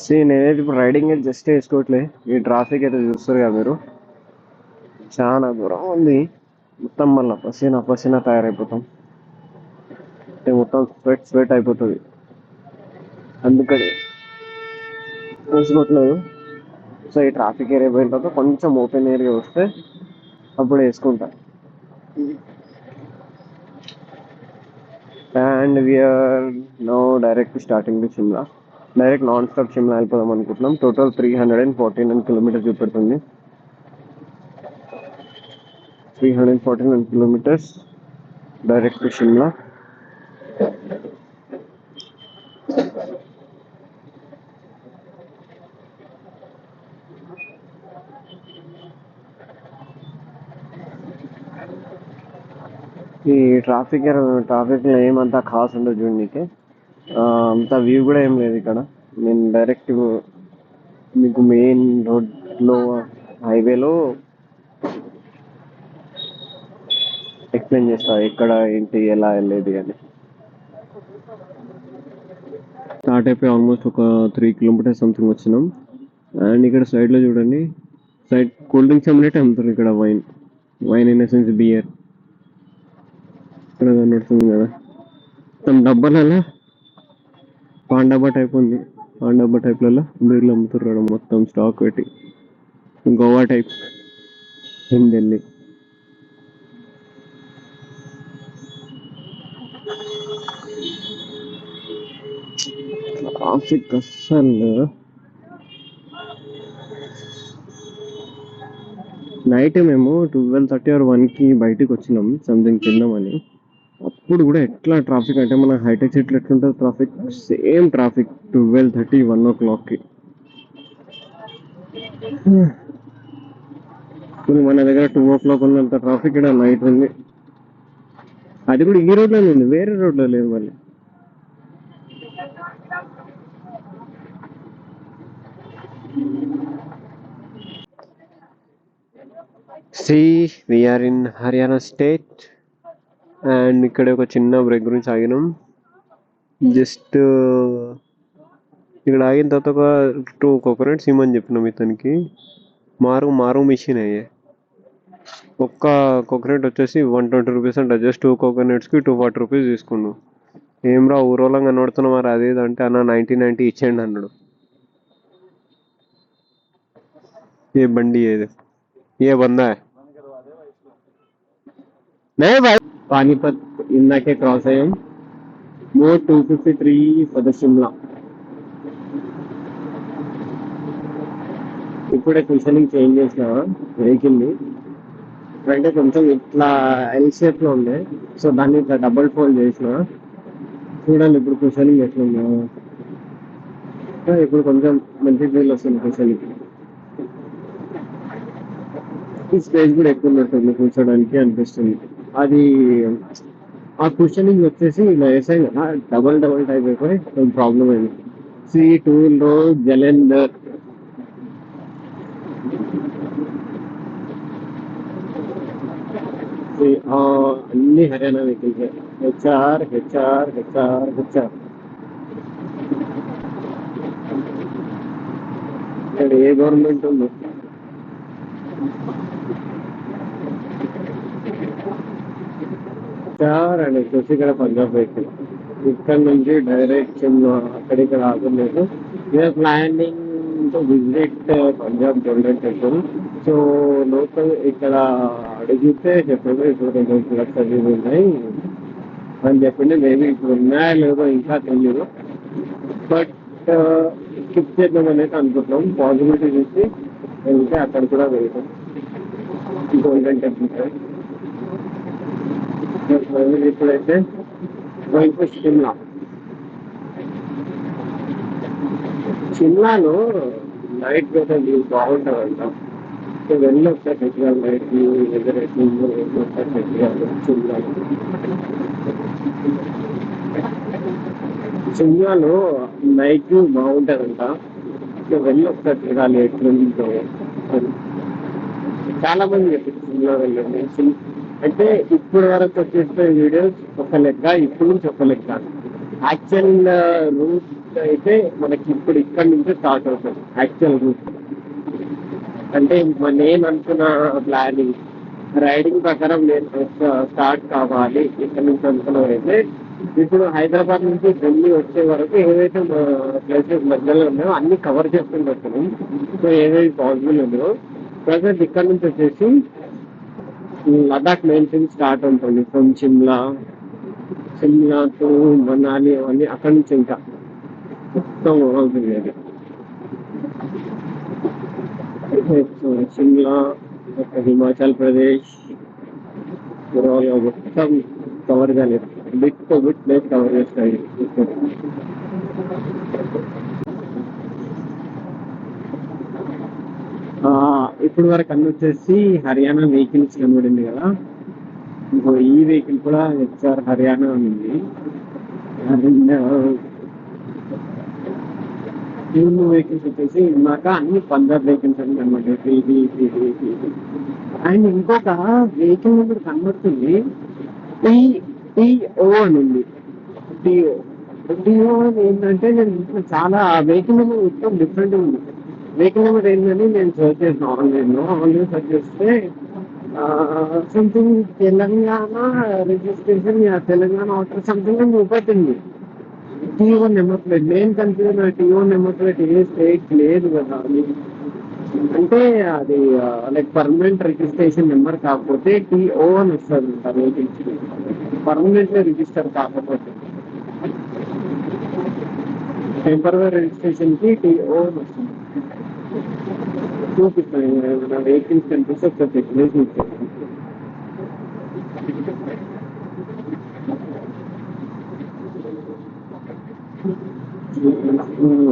నేనైతే ఇప్పుడు రైడింగ్ అయితే జస్ట్ వేసుకోవట్లే. ఈ ట్రాఫిక్ అయితే చూస్తారు కదా మీరు, చాలా దూరం ఉంది. మొత్తం మళ్ళీ పసీనా పసీనా తయారైపోతాం, అంటే మొత్తం స్వెట్ స్వెట్ అయిపోతుంది. అందుకని వేసుకోవట్లేదు. సో ఈ ట్రాఫిక్ ఏరియా పోయిన తర్వాత కొంచెం ఓపెన్ ఏరియా వస్తే అప్పుడు వేసుకుంటా. And we are now direct starting to Shimla. Direct non stop Shimla వెళ్ళిపోదాం అనుకుంటున్నాం. టోటల్ 349 కిలోమీటర్స్ చూపెడుతుంది. 349 కిలోమీటర్స్ డైరెక్ట్ టు షిమ్లా. ఈ ట్రాఫిక్లో ఏమంతా ఖాస్ ఉండదు చూడనీకి. అంత వ్యూ కూడా ఏం లేదు ఇక్కడ. నేను డైరెక్ట్ మీకు మెయిన్ రోడ్లో హైవేలో ఎక్స్ప్లెయిన్ చేస్తా ఎక్కడ ఏంటి ఎలా వెళ్ళేది అని. స్టార్ట్ అయిపోయి ఆల్మోస్ట్ ఒక 3 కిలోమీటర్స్ సంథింగ్ వచ్చినాం. అండ్ ఇక్కడ సైడ్లో చూడండి, సైడ్ కూల్ డ్రింక్స్ అమ్మేటి అమ్ముతారు ఇక్కడ. వైన్ ఇన్ ఎసెన్స్ బియర్ ఇక్కడ కనబడుతుంది కదా. మొత్తం డబ్బాలలో పాన్ డబ్బా టైప్ ఉంది. పాన్ డబ్బా టైప్లలో బీర్లు అమ్ముతున్నారు మొత్తం స్టాక్ పెట్టి. Goa type in Delhi. Traffic అస్సలు. నైట్ మేము 12:30 or 1కి బయటికి వచ్చినాం సంథింగ్ తిందామని. అప్పుడు కూడా ఎట్లా ట్రాఫిక్ అంటే మన హైటెక్ సిటీలో ఎట్లుంటుంది ట్రాఫిక్, సేమ్ ట్రాఫిక్ 12:30, 1 o'clockకి. ఇప్పుడు మన దగ్గర 2 o'clock ఉన్నంత ట్రాఫిక్ ఇక్కడ నైట్ ఉంది. అది కూడా ఈ రోడ్లోనే ఉంది, వేరే రోడ్లో లేదు మళ్ళీ. We are in Haryana state. And ఇక్కడ ఒక చిన్న బ్రేక్ గురించి ఆగినాం. జస్ట్ ఇక్కడ ఆగిన తర్వాత ఒక 2 కోకోనట్స్ ఇమ్మని చెప్పినాం ఇతనికి. మారు మిషన్ అయ్యే. ఒక్క కోకోనట్ వచ్చేసి 120 రూపీస్ అంట. జస్ట్ 2 కోకోనట్స్కి 240 రూపీస్ తీసుకున్నాం. ఏమ్రా ఊరోళం కనబడుతున్నాం మరి అది ఇది అంటే, అన్న 90 ఇచ్చేయండి అన్నాడు. ఏ బండి ఏది, ఏ బందా పానీపత్ ఇందాకే క్రాస్ అయ్యాం. More 253 for the Shimla. ఇప్పుడే క్వశ్చనింగ్ చేంజ్ చేసిన వెహికల్ని. అంటే కొంచెం ఇట్లా ఎల్ షేప్లో ఉండే, సో దాన్ని ఇట్లా డబుల్ ఫోల్డ్ చేసిన. చూడండి ఇప్పుడు క్వశ్చనింగ్ ఎట్లుందో. ఇప్పుడు కొంచెం మంచి ఫీల్ వస్తుంది క్వశ్చనింగ్. ఈ స్పేస్ కూడా ఎక్కువ ఉన్నట్టుంది కూర్చోడానికి అనిపిస్తుంది. అది ఆ క్వశ్చనింగ్ వచ్చేసి ఇలా వేసాయి కదా, డబల్ టైప్ అయిపోయి కొంచెం ప్రాబ్లం అయింది. C2 లో జలంధర్. అన్ని హర్యానా వెహికల్స్. హెచ్ఆర్. ఇక్కడ ఏ గవర్నమెంట్ ఉందో. అండ్ వచ్చేసి ఇక్కడ పంజాబ్ వెహికల్. ఇక్కడ నుంచి డైరెక్ట్ అక్కడిక్కడ ఆగలేదు. We are planning to visit Punjab Golden Temple. So local ఇక్కడ అడిగితే చెప్పండి ఇప్పుడు కొంచెం ఫ్లడ్స్ అవి ఉన్నాయి అని చెప్పింది. మేబీ ఇప్పుడు ఉన్నాయా లేదో ఇంకా తెలియదు, బట్ స్కిప్ చేద్దాం అనేది అనుకుంటున్నాం. పాసిబిలిటీ చూసి వెళ్తే అక్కడ కూడా వెళ్తాం గోల్డెన్ టెంపుల్. ఇప్పుడైతే గోయింగ్ టు షిమ్లాలో నైట్ వెదర్ వ్యూ బాగుంటుందంట. సో వెళ్ళి ఒకసారి ఫెస్టివల్ నైట్ వ్యూ వెదర్ ఎట్లుందో ఒకసారి షిమ్లాలో నైట్ వ్యూ బాగుంటుందంట. సో వెళ్ళి ఒకసారి చూడాలి ఎట్లుందో. చాలా మంది చెప్పారు షిమ్లా వెళ్ళండి. అంటే ఇప్పుడు వరకు వచ్చేసిన వీడియోస్ ఒక లెక్క, ఇప్పుడు నుంచి ఒక లెక్క. యాక్చువల్ రూట్ అయితే మనకి ఇప్పుడు ఇక్కడ నుంచి స్టార్ట్ అవుతుంది యాక్చువల్ రూట్. అంటే నేను అనుకున్న ప్లానింగ్ రైడింగ్ ప్రకారం నేను స్టార్ట్ కావాలి ఇక్కడ నుంచి అనుకున్నది అయితే ఇప్పుడు హైదరాబాద్ నుంచి ఢిల్లీ వచ్చే వరకు ఏవైతే ప్లేసెస్ మధ్యలో ఉన్నాయో అన్ని కవర్ చేసుకుని వస్తున్నాం. సో ఏవేవి పాసిబుల్ ఉన్నాయో ప్రజెంట్ ఇక్కడ నుంచి వచ్చేసి లదాఖ్ మెయిన్ థింగ్ స్టార్ట్ ఉంటుంది ఫ్రమ్ సిమ్లా టు మనాలి అవన్నీ అక్కడి నుంచి ఇంకా మొత్తం అవుతుంది అది. సిమ్లా, హిమాచల్ ప్రదేశ్ మొత్తం కవర్ కాలేదు, bit to bit place cover చేస్తాయి. ఇప్పుడు వరకు అన్ని వచ్చేసి హర్యానా వెహికల్స్ కనబడింది కదా. ఇంకో ఈ వెహికల్ కూడా హెచ్ఆర్ హర్యానా ఉంది. అండ్ న్యూ వెహికల్స్ వచ్చేసి ఇందాక అన్ని పంజాబ్ వెహికల్స్ అని కనబడ్డాయి. అండ్ ఇంకొక వెహికల్ నెంబర్ కనబడుతుంది, టిఓ అని ఉంది. టిఓ టిఓ అని ఏంటంటే నేను చాలా వెహికల్ నెంబర్ మొత్తం డిఫరెంట్ ఉంది. వెహికల్ నెంబర్ ఏంటని నేను సర్చ్ చేసిన ఆన్లైన్ సర్చ్ చేస్తే something Telangana registration Telangana order something అని చూపెట్టింది. టీఓ నెంబర్ ప్లేట్ నేను confuse, TO number plate A state లేదు కదా అని. అంటే అది లైక్ పర్మనెంట్ రిజిస్ట్రేషన్ నెంబర్ కాకపోతే టీఓ అని వస్తుంది, పర్మనెంట్ రిజిస్టర్ కాకపోతే. టెంపరరీ రిజిస్ట్రేషన్ కి టీఓ అని వస్తుంది. చూపిస్తాను నా వెహికల్స్ కనిపిస్తే ఒకసారి చెక్ చేసి ఇచ్చాను.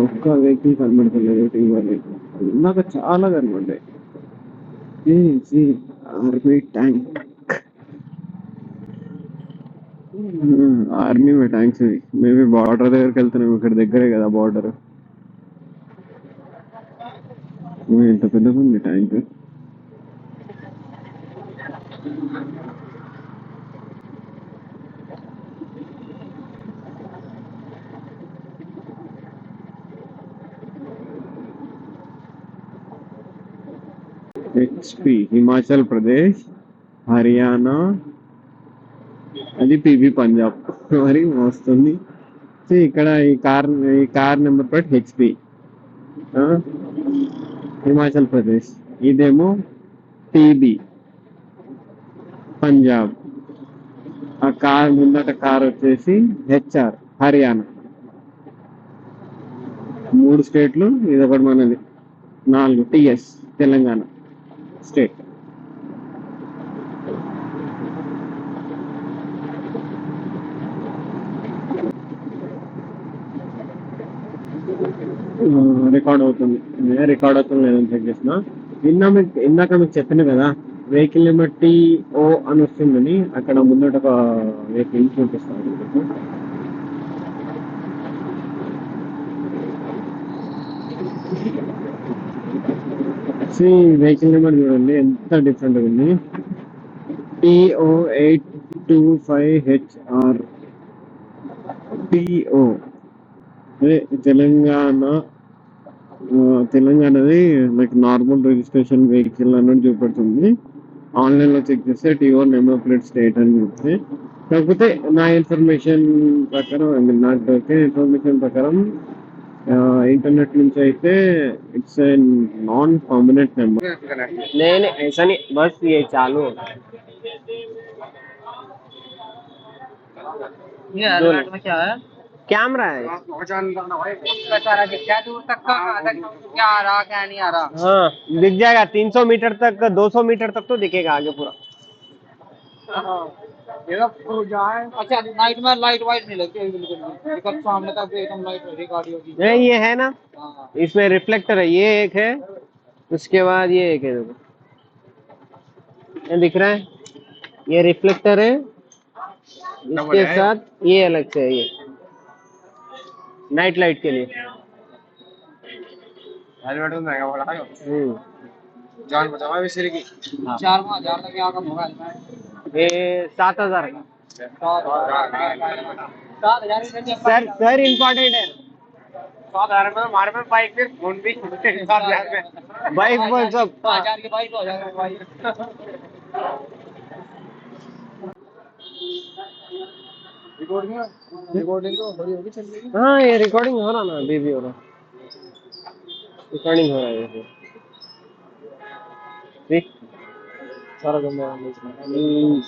ఒక్క వెహికల్ కనబడతలేదు, నాకు చాలా కనబడ్డాయి. ఆర్మీ ట్యాంక్, ఆర్మీ ట్యాంక్స్ ఇవి మేబీ బార్డర్ దగ్గరికి వెళ్తున్నాం. ఇక్కడ దగ్గరే కదా బార్డర్. ఎంత పెద్దగా ఉంది ట్యాంక్. హెచ్పి హిమాచల్ ప్రదేశ్, హర్యానా, అది పిబి పంజాబ్ మరి వస్తుంది. ఇక్కడ ఈ car number plate HP Himachal Pradesh, ఇదేమో టీబీ పంజాబ్. ఆ కార్ ముందట కార్ వచ్చేసి హెచ్ఆర్ హర్యానా. 3 స్టేట్లు, ఇదొకటి మనది 4 టిఎస్ తెలంగాణ స్టేట్. రికార్డ్ అవుతుంది లేదని చెక్ చేసిన. ఇందాక మీకు చెప్పిన కదా వెహికల్ నెంబర్ టీఓ అని వస్తుందని, అక్కడ ముందట ఒక వెహికల్ చూపిస్తాను. వెహికల్ నెంబర్ చూడండి ఎంత డిఫరెంట్ ఉంది. టీఓ 825HR టీఓ తెలంగాణది లైక్ నార్మల్ రిజిస్ట్రేషన్ వెహికల్ అన్నట్టు చూపెడుతుంది. ఆన్లైన్ లో చెక్ చేస్తే టీఓ నెంబర్ ప్లేట్ స్టేట్ అని చెప్తే, కాకపోతే నా ఇన్ఫర్మేషన్ ప్రకారం నాకు దొరికే ఇన్ఫర్మేషన్ ప్రకారం इंटरनेट నుంచి అయితే it's a non permanent number. नहीं नहीं ऐसा नहीं, बस ये चालू होता है। ये अलर्ट में क्या है? कैमरा है, सारा दिख क्या दूर तक का क्या आ रहा क्या नहीं आ रहा। हाँ दिख जाएगा 300 मीटर तक, 200 मीटर तक तो दिखेगा आगे पूरा। अच्छा नाइट में लाइट वाइट नहीं लगती है बिल्कुल भी, बिकॉज़ सामने तक एकदम लाइट रहेगी गाड़ियों की। नहीं ये है ना, हाँ इसमें रिफ्लेक्टर है, ये एक है, उसके बाद ये एक है, देखो ये दिख रहा है, ये रिफ्लेक्टर है, इसके साथ ये अलग से है, ये नाइट लाइट के लिए। चार 5,000 लगे आगा मोबाइल में। ये 7,000 का। 7,000 सर इम्पोर्टेंट है। 7,000 में हमारे में बाइक फिर फोन भी 7,000 में बाइक बोल सब 5,000 की बाइक 2,000 की बाइक रिकॉर्डिंग रिकॉर्डिंग तो बड़ी होगी चल रही हाँ ये रिकॉर्डिंग हो रहा ना अभी भी हो रहा रिकॉर्डिंग हो रहा है ये ठीक सारा बंदा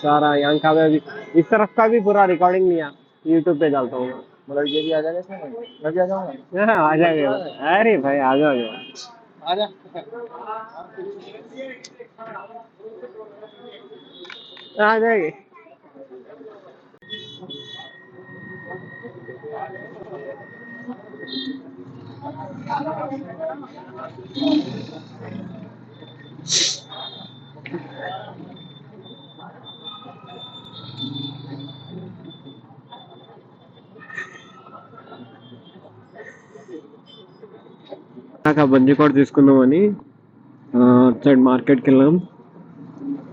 सारा यहाँ का भी इस तरफ का भी पूरा रिकॉर्डिंग लिया यूट्यूब पे डालता हूँ मतलब ये भी आ जाएगा इसमें मैं भी आ जाऊंगा हाँ, आ जाएगा अरे भाई आ जाओ आ जा आ जाएगी నాకు ఆ బండి కూడా తీసుకుందామని అటు సైడ్ మార్కెట్కి వెళ్ళాం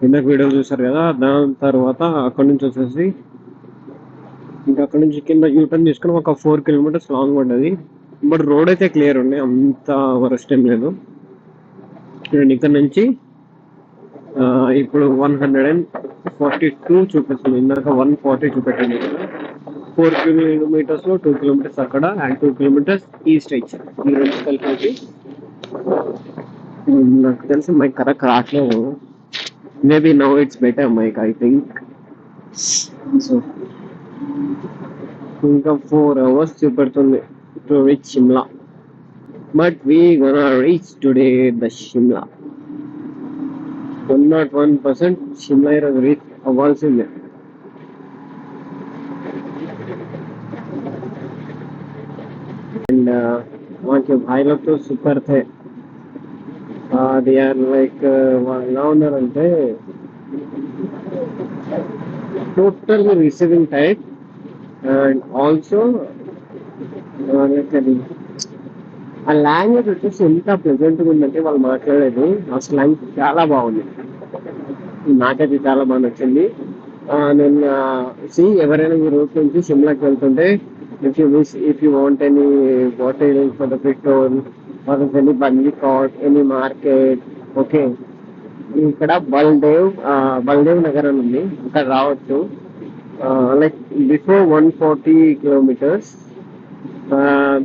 ఇందాక వీడియో చూసారు కదా దాని తర్వాత అక్కడ నుంచి వచ్చేసి ఇంకా అక్కడ నుంచి కింద యూటర్న్ తీసుకుని ఒక 4 కిలోమీటర్స్ లాంగ్ పడ్డది బట్ రోడ్ అయితే క్లియర్ ఉంది అంత వరస్ట్ ఏం లేదు అండ్ ఇక్కడ నుంచి ఇప్పుడు 142 చూపిస్తుంది ఇందాక 140 చూపెట్టింది 4 కిలోమీటర్స్ లో 2 కిలోమీటర్స్ అక్కడ అండ్ 2 కిలోమీటర్స్ ఈస్ట్ ఇచ్చారు ఈ రెండు కలిపి నాకు తెలిసి మైక్ కరెక్ట్ రావట్లేదు maybe now it's better mic I think so ఇంకా 4 hours చూపెడుతుంది to reach Shimla but we gonna reach today the Shimla 101% Shimla ఈరోజు రీచ్ అవ్వాల్సిందే అండ్ वहाँ के भाई लोग तो सुपर थे they are like వాళ్ళు ఎలా ఉన్నారంటే total receiving type and also అది ఆ లాంగ్వేజ్ వచ్చేసి ఎంత ప్లెజెంట్గా ఉందంటే వాళ్ళు మాట్లాడేది ఆ స్లాంగ్ చాలా బాగుంది నాకైతే చాలా బాగా నచ్చింది నేను ఎవరైనా మీ రూట్ నుంచి షిమ్లాకి వెళ్తుంటే if you want any bottle for the petrol or any బండి కార్ట్ ఎనీ మార్కెట్ ఓకే ఇక్కడ బల్దేవ్ నగర్ అని ఉంది అక్కడ రావచ్చు లైక్ బిఫోర్ 140 కిలోమీటర్స్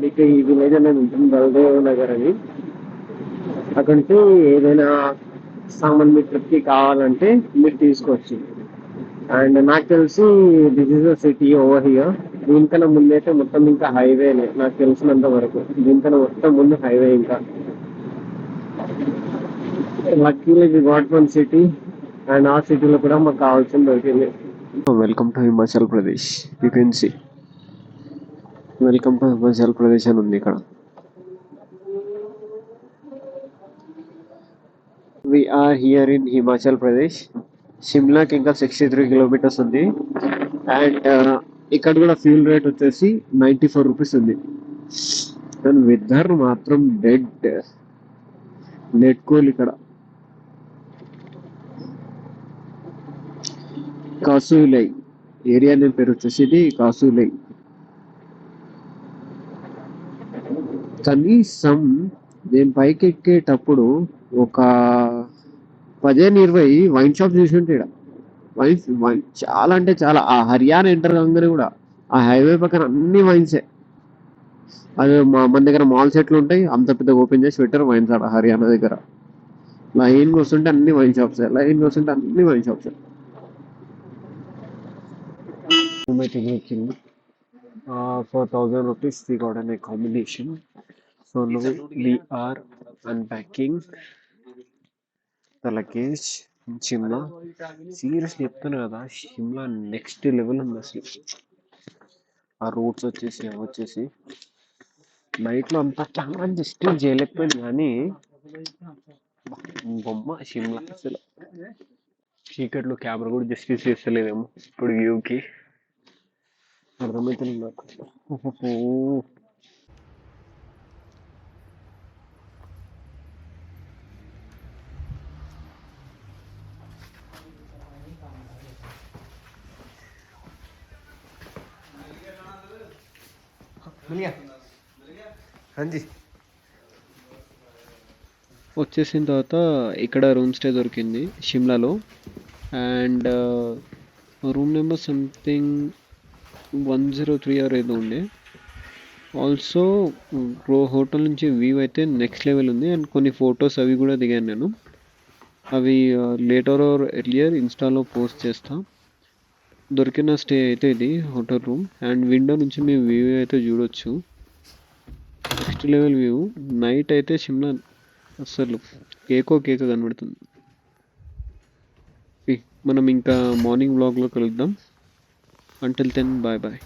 మీకు ఈ విలేజ్ అనేది ఉంటుంది బల్దేవ్ నగర్ అని అక్కడ నుంచి ఏదైనా సామాన్ మీ ట్రిప్కి కావాలంటే మీరు తీసుకోవచ్చు అండ్ నాకు తెలిసి this is a city over here దీనికన్నా ముందైతే మొత్తం ఇంకా హైవేనే నాకు తెలిసినంత వరకు దీనికన్నా మొత్తం ముందు హైవే ఇంకా luckily we got one city and ఆ సిటీలో కూడా మాకు కావాల్సింది దొరికింది welcome to Himachal Pradesh you can see welcome to Himachal Pradesh అని ఉంది ఇక్కడ we are here in Himachal Pradesh షిమ్లాకి ఇంకా 63 కిలోమీటర్స్ ఉంది అండ్ ఇక్కడ కూడా ఫ్యూల్ రేట్ వచ్చేసి 94 రూపీస్ ఉంది కానీ వెదర్ మాత్రం డెడ్ కూల్ ఇక్కడ కాసులై ఏరియా నేమ్ పేరు వచ్చేసి ఇది కాసులై కనీసం నేను పైకి ఎక్కేటప్పుడు ఒక 15-20 వైన్ షాప్ చూసి ఉంటే వైన్ చాలా అంటే చాలా ఆ హర్యానా ఎంటర్ కాగానే కూడా ఆ హైవే పక్కన అన్ని వైన్సే అది మన దగ్గర మాల్స్ ఎట్లు ఉంటాయి అంత పెద్ద ఓపెన్ చేసి పెట్టారు వైన్స్ ఆడ హర్యానా దగ్గర లైన్ వస్తుంటే అన్ని వైన్ షాప్స్ లైన్ వస్తుంటే అన్ని wine shops 4,000 rupees we got an accommodation so now we are unpacking the luggage in Shimla seriously చెప్తాను కదా షిమ్లా నెక్స్ట్ లెవెల్ ఉంది అసలు ఆ రూట్స్ వచ్చేసి నైట్లో అంత చాలా జస్ట్ చేయలేకపోయింది కానీ బొమ్మ షిమ్లా అసలు చీకట్లో కెమెరా కూడా జస్టిస్ చేస్తలేదేమో ఇప్పుడు వ్యూకి అర్థమవుతుంది నాకు వచ్చేసిన తర్వాత ఇక్కడ రూమ్ స్టే దొరికింది షిమ్లాలో. And room number something 103 or ఏదో ఉండే. ఆల్సో హోటల్ నుంచి వ్యూ అయితే నెక్స్ట్ లెవెల్ ఉంది. అండ్ కొన్ని ఫొటోస్ అవి కూడా దిగాను నేను. అవి లేటర్ ఆర్ ఎర్లియర్ ఇన్స్టాలో పోస్ట్ చేస్తా. దొరికిన స్టే అయితే ఇది హోటల్ రూమ్. అండ్ విండో నుంచి మేము వ్యూ అయితే చూడొచ్చు, నెక్స్ట్ లెవెల్ వ్యూ. నైట్ అయితే షిమ్లా అసలు కేకో కనబడుతుంది. మనం ఇంకా మార్నింగ్ వ్లాగ్లో కలుద్దాం. Until then bye bye.